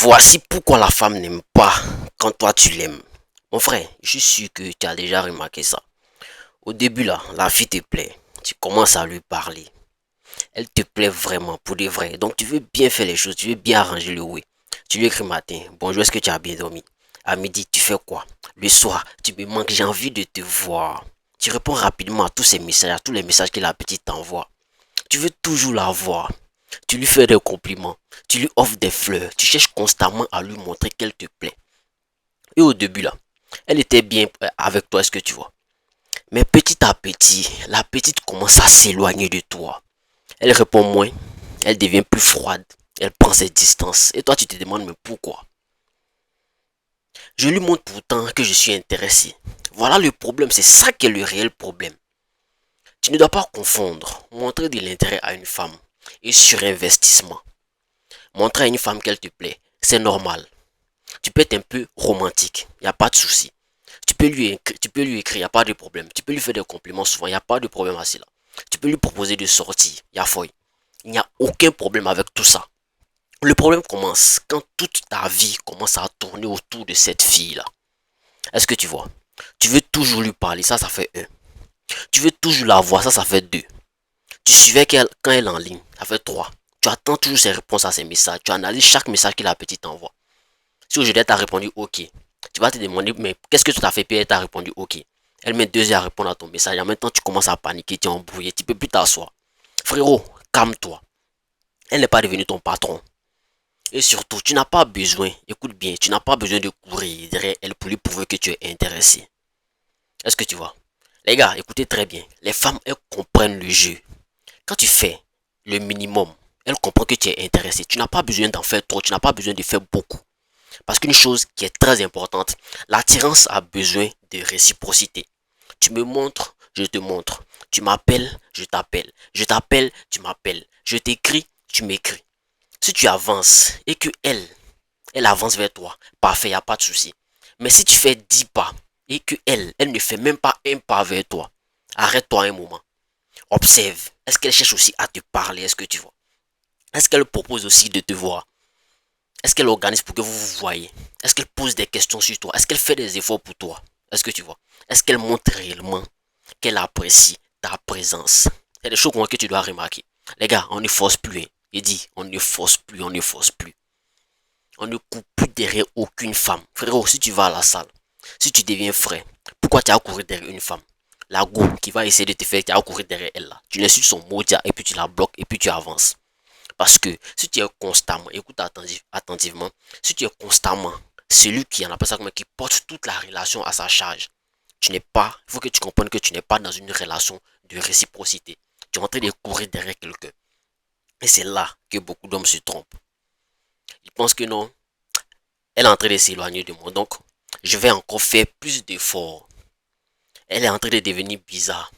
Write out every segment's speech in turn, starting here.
Voici pourquoi la femme n'aime pas quand toi tu l'aimes. Mon frère, je suis sûr que tu as déjà remarqué ça. Au début là, la fille te plaît. Tu commences à lui parler. Elle te plaît vraiment, pour de vrai. Donc tu veux bien faire les choses, tu veux bien arranger le oui. Tu lui écris matin, bonjour, est-ce que tu as bien dormi? À midi, tu fais quoi? Le soir, tu me manques, j'ai envie de te voir. Tu réponds rapidement à tous ces messages, à tous les messages que la petite t'envoie. Tu veux toujours la voir. Tu lui fais des compliments. Tu lui offres des fleurs. Tu cherches constamment à lui montrer qu'elle te plaît. Et au début là, elle était bien avec toi, est-ce que tu vois? Mais petit à petit, la petite commence à s'éloigner de toi. Elle répond moins. Elle devient plus froide. Elle prend ses distances. Et toi, tu te demandes, mais pourquoi? Je lui montre pourtant que je suis intéressé. Voilà le problème. C'est ça qui est le réel problème. Tu ne dois pas confondre montrer de l'intérêt à une femme et surinvestissement. Montrer à une femme qu'elle te plaît, c'est normal. Tu peux être un peu romantique, il n'y a pas de souci. Tu peux lui écrire, il n'y a pas de problème. Tu peux lui faire des compliments souvent, il n'y a pas de problème à cela. Tu peux lui proposer de sortir, il y a folie. Il n'y a aucun problème avec tout ça. Le problème commence quand toute ta vie commence à tourner autour de cette fille-là. Est-ce que tu vois? Tu veux toujours lui parler, ça fait un. Tu veux toujours la voir, ça fait deux. Tu suivais quand elle est en ligne, ça fait trois. Tu attends toujours ses réponses à ses messages. Tu analyses chaque message que la petite envoie. Si aujourd'hui elle t'a répondu OK, tu vas te demander, mais qu'est-ce que tu t'as fait? Puis elle t'a répondu OK. Elle met 2 heures à répondre à ton message. En même temps, tu commences à paniquer, tu es embrouillé, tu peux plus t'asseoir. Frérot, calme-toi. Elle n'est pas devenue ton patron. Et surtout, tu n'as pas besoin, écoute bien, tu n'as pas besoin de courir derrière elle pour lui prouver que tu es intéressé. Est-ce que tu vois? Les gars, écoutez très bien. Les femmes, elles comprennent le jeu. Quand tu fais le minimum, elles comprennent que tu es intéressé. Tu n'as pas besoin d'en faire trop, tu n'as pas besoin de faire beaucoup. Parce qu'une chose qui est très importante, l'attirance a besoin de réciprocité. Tu me montres, je te montre. Tu m'appelles, je t'appelle. Je t'appelle, tu m'appelles. Je t'écris, tu m'écris. Si tu avances et que elle avance vers toi, parfait, il n'y a pas de souci. Mais si tu fais 10 pas et que elle ne fait même pas un pas vers toi, arrête-toi un moment. Observe. Est-ce qu'elle cherche aussi à te parler? Est-ce que tu vois? Est-ce qu'elle propose aussi de te voir? Est-ce qu'elle organise pour que vous vous voyez? Est-ce qu'elle pose des questions sur toi? Est-ce qu'elle fait des efforts pour toi? Est-ce que tu vois? Est-ce qu'elle montre réellement qu'elle apprécie ta présence? C'est des choses que tu dois remarquer. Les gars, on ne force plus. Hein. Il dit, on ne force plus, on ne force plus. On ne coupe plus derrière aucune femme. Frérot, si tu vas à la salle, si tu deviens frais, pourquoi tu as couru derrière une femme? La go qui va essayer de te faire, tu as couru derrière elle là. Tu insultes son modia et puis tu la bloques et puis tu avances. Parce que si tu es constamment, écoute attentivement, si tu es constamment celui qui en appelle ça comme qui porte toute la relation à sa charge, tu n'es pas, il faut que tu comprennes que tu n'es pas dans une relation de réciprocité. Tu es en train de courir derrière quelqu'un. Et c'est là que beaucoup d'hommes se trompent. Ils pensent que non, elle est en train de s'éloigner de moi, donc je vais encore faire plus d'efforts. Elle est en train de devenir bizarre.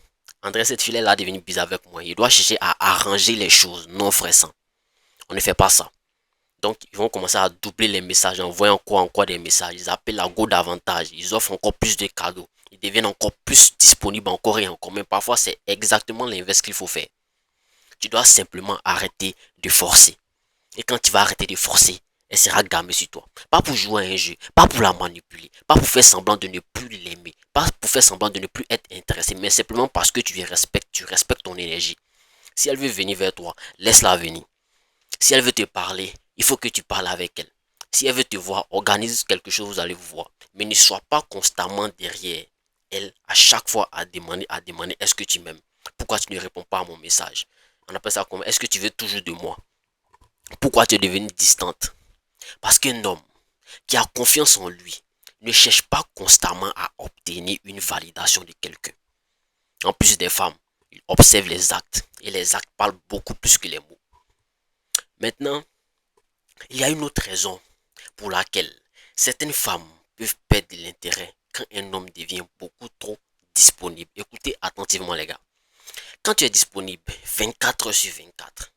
André, cette fille là est devenue bizarre avec moi. Il doit chercher à arranger les choses, non frère. On ne fait pas ça. Donc, ils vont commencer à doubler les messages, envoyer encore des messages. Ils appellent la go davantage. Ils offrent encore plus de cadeaux. Ils deviennent encore plus disponibles encore et encore. Mais parfois, c'est exactement l'inverse qu'il faut faire. Tu dois simplement arrêter de forcer. Et quand tu vas arrêter de forcer, elle sera gammée sur toi. Pas pour jouer à un jeu, pas pour la manipuler, pas pour faire semblant de ne plus l'aimer, pas pour faire semblant de ne plus être intéressé, mais simplement parce que tu respectes ton énergie. Si elle veut venir vers toi, laisse-la venir. Si elle veut te parler, il faut que tu parles avec elle. Si elle veut te voir, organise quelque chose, vous allez vous voir. Mais ne sois pas constamment derrière elle, à chaque fois à demander, est-ce que tu m'aimes? Pourquoi tu ne réponds pas à mon message? On appelle ça comme, est-ce que tu veux toujours de moi? Pourquoi tu es devenue distante? Parce qu'un homme qui a confiance en lui ne cherche pas constamment à obtenir une validation de quelqu'un. En plus des femmes, il observe les actes. Et les actes parlent beaucoup plus que les mots. Maintenant, il y a une autre raison pour laquelle certaines femmes peuvent perdre de l'intérêt quand un homme devient beaucoup trop disponible. Écoutez attentivement les gars. Quand tu es disponible 24 heures sur 24,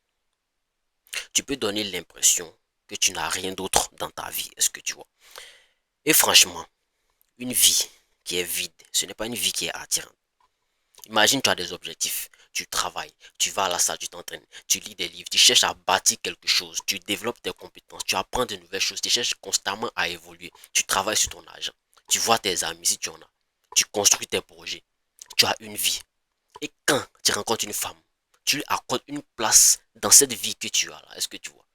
tu peux donner l'impression que tu n'as rien d'autre dans ta vie. Est-ce que tu vois? Et franchement, une vie qui est vide, ce n'est pas une vie qui est attirante. Imagine tu as des objectifs. tu travailles, tu vas à la salle, tu t'entraînes, tu lis des livres, tu cherches à bâtir quelque chose, tu développes tes compétences, tu apprends de nouvelles choses, tu cherches constamment à évoluer, tu travailles sur ton argent, tu vois tes amis si tu en as, tu construis tes projets, tu as une vie. Et quand tu rencontres une femme, tu lui accordes une place dans cette vie que tu as là, est-ce que tu vois?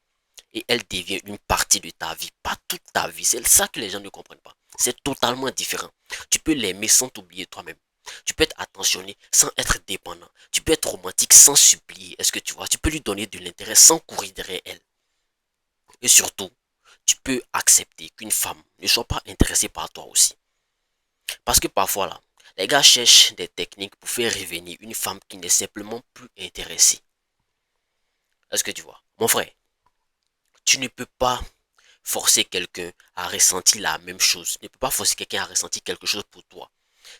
Et elle devient une partie de ta vie, pas toute ta vie. C'est ça que les gens ne comprennent pas. C'est totalement différent. Tu peux l'aimer sans t'oublier toi-même. Tu peux être attentionné sans être dépendant. Tu peux être romantique sans supplier. Est-ce que tu vois? Tu peux lui donner de l'intérêt sans courir derrière elle. Et surtout, tu peux accepter qu'une femme ne soit pas intéressée par toi aussi. Parce que parfois là, les gars cherchent des techniques pour faire revenir une femme qui n'est simplement plus intéressée. Est-ce que tu vois? Mon frère, tu ne peux pas forcer quelqu'un à ressentir la même chose. Tu ne peux pas forcer quelqu'un à ressentir quelque chose pour toi.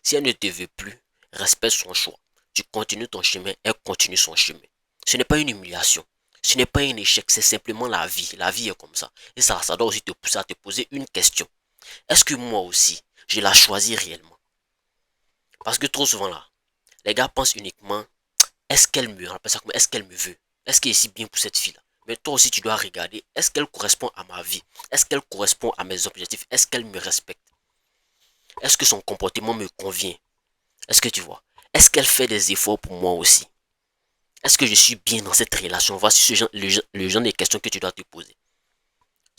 Si elle ne te veut plus, respecte son choix. Tu continues ton chemin, elle continue son chemin. Ce n'est pas une humiliation. Ce n'est pas un échec, c'est simplement la vie. La vie est comme ça. Et ça doit aussi te pousser à te poser une question. Est-ce que moi aussi, je la choisis réellement? Parce que trop souvent là, les gars pensent uniquement, est-ce qu'elle me, est-ce qu'elle me veut? Est-ce qu'elle est si bien pour cette fille-là? Mais toi aussi, tu dois regarder, est-ce qu'elle correspond à ma vie? Est-ce qu'elle correspond à mes objectifs? Est-ce qu'elle me respecte? Est-ce que son comportement me convient? Est-ce que tu vois? Est-ce qu'elle fait des efforts pour moi aussi? Est-ce que je suis bien dans cette relation? Voici le genre de questions que tu dois te poser.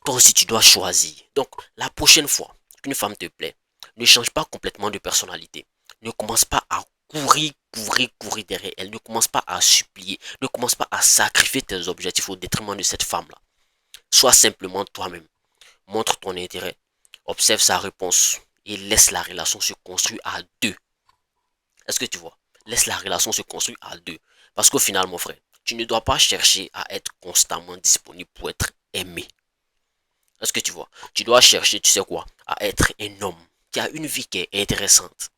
Toi aussi, tu dois choisir. Donc, la prochaine fois qu'une femme te plaît, ne change pas complètement de personnalité. Ne commence pas à courir derrière elle. Ne commence pas à supplier. Ne commence pas à sacrifier tes objectifs au détriment de cette femme-là. Sois simplement toi-même. Montre ton intérêt. Observe sa réponse. Et laisse la relation se construire à deux. Est-ce que tu vois? Laisse la relation se construire à deux. Parce qu'au final, mon frère, tu ne dois pas chercher à être constamment disponible pour être aimé. Est-ce que tu vois? Tu dois chercher, tu sais quoi? À être un homme qui a une vie qui est intéressante.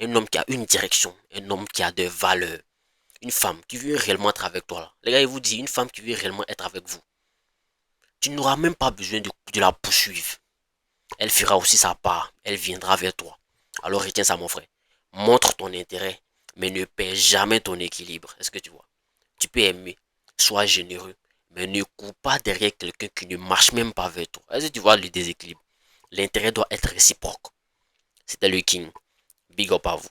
Un homme qui a une direction. Un homme qui a des valeurs. Une femme qui veut réellement être avec toi. Là. Les gars, ils vous disent, une femme qui veut réellement être avec vous. Tu n'auras même pas besoin de la poursuivre. Elle fera aussi sa part. Elle viendra vers toi. Alors retiens ça, mon frère. Montre ton intérêt, mais ne perds jamais ton équilibre. Est-ce que tu vois? Tu peux aimer, sois généreux, mais ne cours pas derrière quelqu'un qui ne marche même pas vers toi. Est-ce que tu vois le déséquilibre? L'intérêt doit être réciproque. C'était le King. Big up à vous.